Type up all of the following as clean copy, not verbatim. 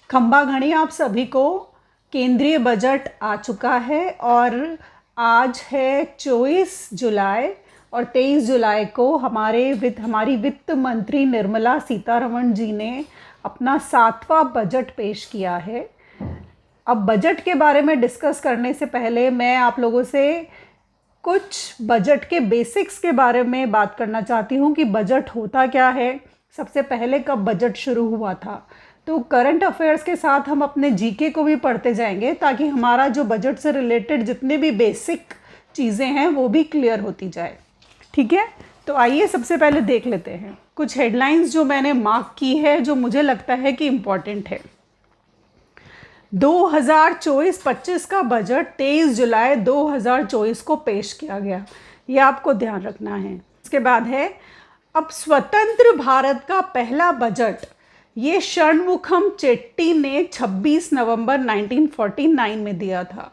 खंबा घड़ी आप सभी को केंद्रीय बजट आ चुका है और आज है 24 जुलाई और 23 जुलाई को हमारी वित्त मंत्री निर्मला सीतारमण जी ने अपना 7वां बजट पेश किया है। अब बजट के बारे में डिस्कस करने से पहले मैं आप लोगों से कुछ बजट के बेसिक्स के बारे में बात करना चाहती हूँ कि बजट होता क्या है, सबसे पहले कब बजट शुरू हुआ था। तो करंट अफेयर्स के साथ हम अपने जीके को भी पढ़ते जाएंगे ताकि हमारा जो बजट से रिलेटेड जितने भी बेसिक चीज़ें हैं वो भी क्लियर होती जाए। ठीक है, तो आइए सबसे पहले देख लेते हैं कुछ हेडलाइंस जो मैंने मार्क की है जो मुझे लगता है कि इम्पॉर्टेंट है। 2024-25 का बजट 23 जुलाई 2024 को पेश किया गया, ये आपको ध्यान रखना है। इसके बाद है अब स्वतंत्र भारत का पहला बजट, ये षणमुखम चेट्टी ने 26 नवंबर 1949 में दिया था।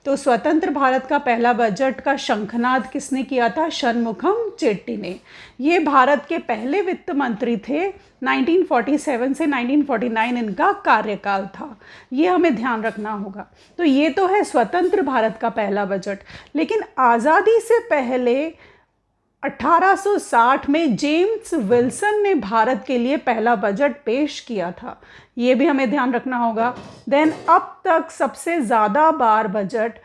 तो स्वतंत्र भारत का पहला बजट का शंखनाद किसने किया था? षणमुखम चेट्टी ने। ये भारत के पहले वित्त मंत्री थे। 1947 से 1949 इनका कार्यकाल था, ये हमें ध्यान रखना होगा। तो ये तो है स्वतंत्र भारत का पहला बजट, लेकिन आज़ादी से पहले 1860 में जेम्स विल्सन ने भारत के लिए पहला बजट पेश किया था, ये भी हमें ध्यान रखना होगा। देन अब तक सबसे ज़्यादा बार बजट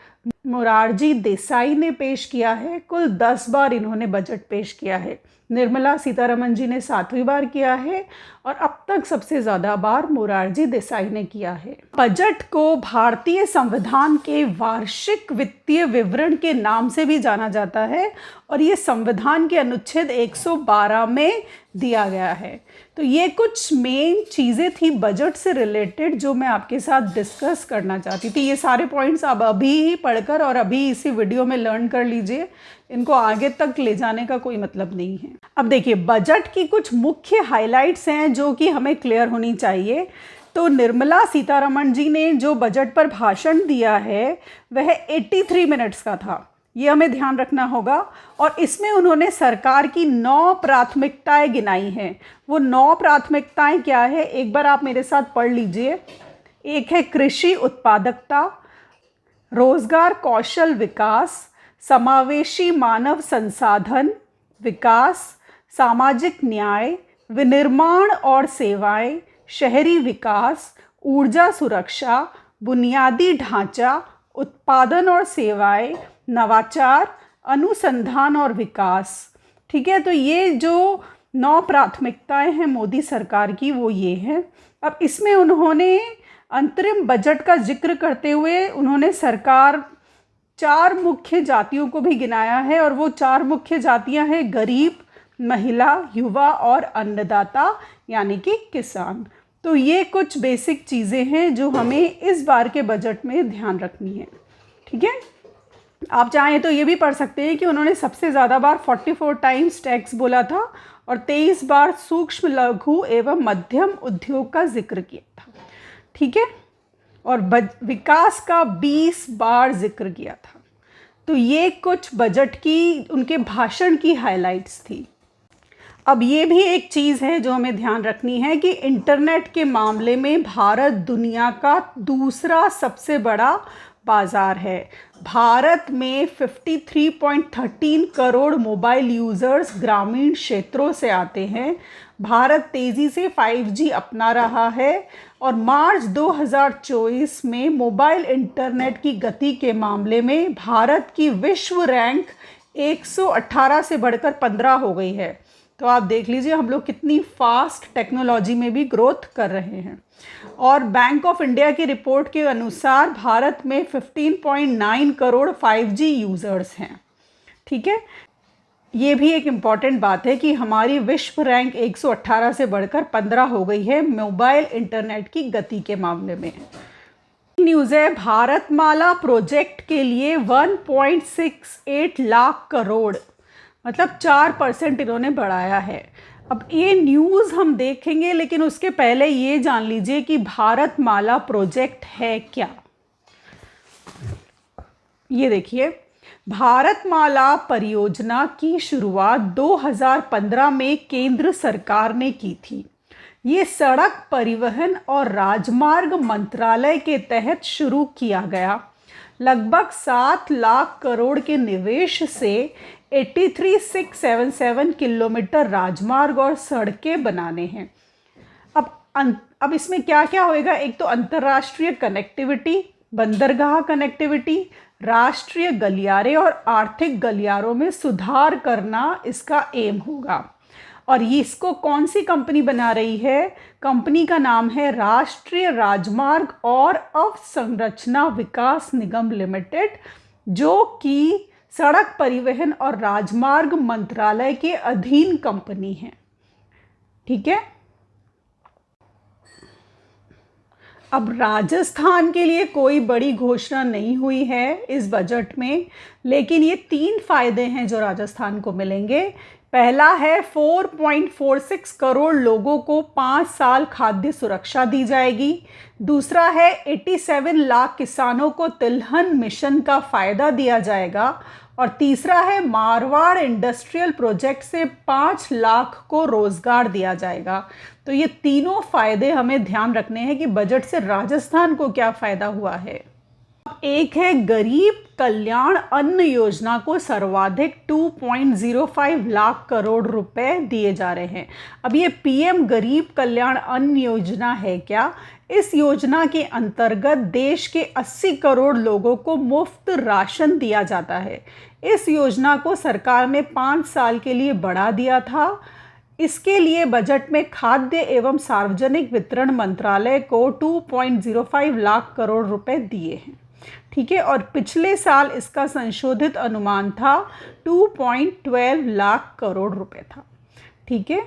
मोरारजी देसाई ने पेश किया है, कुल 10 बार इन्होंने बजट पेश किया है। निर्मला सीतारमण जी ने 7वीं बार किया है और अब तक सबसे ज़्यादा बार मोरारजी देसाई ने किया है। बजट को भारतीय संविधान के वार्षिक वित्तीय विवरण के नाम से भी जाना जाता है और ये संविधान के अनुच्छेद 112 में दिया गया है। तो ये कुछ मेन चीज़ें थी बजट से रिलेटेड जो मैं आपके साथ डिस्कस करना चाहती थी। ये सारे पॉइंट्स आप अभी ही पढ़कर और अभी इसी वीडियो में लर्न कर लीजिए, इनको आगे तक ले जाने का कोई मतलब नहीं है। अब देखिए बजट की कुछ मुख्य हाइलाइट्स हैं जो कि हमें क्लियर होनी चाहिए। तो निर्मला सीतारमण जी ने जो बजट पर भाषण दिया है वह 83 मिनट्स का था, ये हमें ध्यान रखना होगा। और इसमें उन्होंने सरकार की 9 प्राथमिकताएं गिनाई हैं। वो 9 प्राथमिकताएं क्या है, एक बार आप मेरे साथ पढ़ लीजिए। एक है कृषि उत्पादकता, रोजगार कौशल विकास, समावेशी मानव संसाधन विकास, सामाजिक न्याय, विनिर्माण और सेवाएं, शहरी विकास, ऊर्जा सुरक्षा, बुनियादी ढांचा, उत्पादन और सेवाएं, नवाचार, अनुसंधान और विकास। ठीक है, तो ये जो 9 प्राथमिकताएं हैं मोदी सरकार की वो ये हैं। अब इसमें उन्होंने अंतरिम बजट का जिक्र करते हुए उन्होंने सरकार 4 मुख्य जातियों को भी गिनाया है और वो 4 मुख्य जातियां हैं गरीब, महिला, युवा और अन्नदाता यानी कि किसान। तो ये कुछ बेसिक चीज़ें हैं जो हमें इस बार के बजट में ध्यान रखनी है। ठीक है, आप चाहें तो ये भी पढ़ सकते हैं कि उन्होंने सबसे ज़्यादा बार 44 टाइम्स टैक्स बोला था और 23 बार सूक्ष्म लघु एवं मध्यम उद्योग का जिक्र किया था। ठीक है, और विकास का 20 बार जिक्र किया था। तो ये कुछ बजट की उनके भाषण की हाइलाइट्स थी। अब ये भी एक चीज़ है जो हमें ध्यान रखनी है कि इंटरनेट के मामले में भारत दुनिया का दूसरा सबसे बड़ा बाज़ार है। भारत में 53.13 करोड़ मोबाइल यूज़र्स ग्रामीण क्षेत्रों से आते हैं। भारत तेज़ी से 5G अपना रहा है और मार्च 2024 में मोबाइल इंटरनेट की गति के मामले में भारत की विश्व रैंक 118 से बढ़कर 15 हो गई है। तो आप देख लीजिए हम लोग कितनी फास्ट टेक्नोलॉजी में भी ग्रोथ कर रहे हैं। और बैंक ऑफ इंडिया की रिपोर्ट के अनुसार भारत में 15.9 करोड़ 5G यूज़र्स हैं। ठीक है, ये भी एक इम्पॉर्टेंट बात है कि हमारी विश्व रैंक 118 से बढ़कर 15 हो गई है मोबाइल इंटरनेट की गति के मामले में। न्यूज़ है भारतमाला प्रोजेक्ट के लिए 1.68 लाख करोड़ मतलब 4% इन्होंने बढ़ाया है। अब ये न्यूज़ हम देखेंगे, लेकिन उसके पहले ये जान लीजिए कि भारतमाला प्रोजेक्ट है क्या। ये देखिए, भारतमाला परियोजना की शुरुआत 2015 में केंद्र सरकार ने की थी। ये सड़क परिवहन और राजमार्ग मंत्रालय के तहत शुरू किया गया। लगभग 7 लाख करोड़ के निवेश से 83,677 किलोमीटर राजमार्ग और सड़कें बनाने हैं। अब इसमें क्या क्या होएगा? एक तो अंतर्राष्ट्रीय कनेक्टिविटी, बंदरगाह कनेक्टिविटी, राष्ट्रीय गलियारे और आर्थिक गलियारों में सुधार करना इसका एम होगा। और ये इसको कौन सी कंपनी बना रही है? कंपनी का नाम है राष्ट्रीय राजमार्ग और अवसंरचना विकास निगम लिमिटेड, जो कि सड़क परिवहन और राजमार्ग मंत्रालय के अधीन कंपनी है। ठीक है। अब राजस्थान के लिए कोई बड़ी घोषणा नहीं हुई है इस बजट में, लेकिन ये 3 फायदे हैं जो राजस्थान को मिलेंगे। पहला है 4.46 करोड़ लोगों को 5 साल खाद्य सुरक्षा दी जाएगी। दूसरा है 87 लाख किसानों को तिलहन मिशन का फ़ायदा दिया जाएगा। और तीसरा है मारवाड़ इंडस्ट्रियल प्रोजेक्ट से 5 लाख को रोज़गार दिया जाएगा। तो ये तीनों फ़ायदे हमें ध्यान रखने हैं कि बजट से राजस्थान को क्या फ़ायदा हुआ है। एक है गरीब कल्याण अन्न योजना को सर्वाधिक 2.05 लाख करोड़ रुपए दिए जा रहे हैं। अब ये पीएम गरीब कल्याण अन्न योजना है क्या? इस योजना के अंतर्गत देश के 80 करोड़ लोगों को मुफ्त राशन दिया जाता है। इस योजना को सरकार ने 5 साल के लिए बढ़ा दिया था। इसके लिए बजट में खाद्य एवं सार्वजनिक वितरण मंत्रालय को 2.05 लाख करोड़ रुपए दिए हैं। ठीक है। और पिछले साल इसका संशोधित अनुमान था 2.12 लाख करोड़ रुपए था। ठीक है।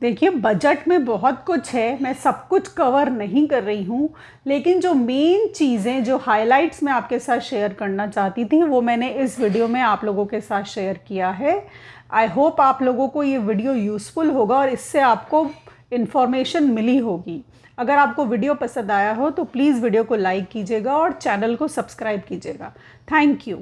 देखिए, बजट में बहुत कुछ है, मैं सब कुछ कवर नहीं कर रही हूँ, लेकिन जो मेन चीज़ें, जो हाइलाइट्स मैं आपके साथ शेयर करना चाहती थी, वो मैंने इस वीडियो में आप लोगों के साथ शेयर किया है। आई होप आप लोगों को ये वीडियो यूज़फुल होगा और इससे आपको इन्फॉर्मेशन मिली होगी। अगर आपको वीडियो पसंद आया हो तो प्लीज़ वीडियो को लाइक कीजिएगा और चैनल को सब्सक्राइब कीजिएगा। Thank you.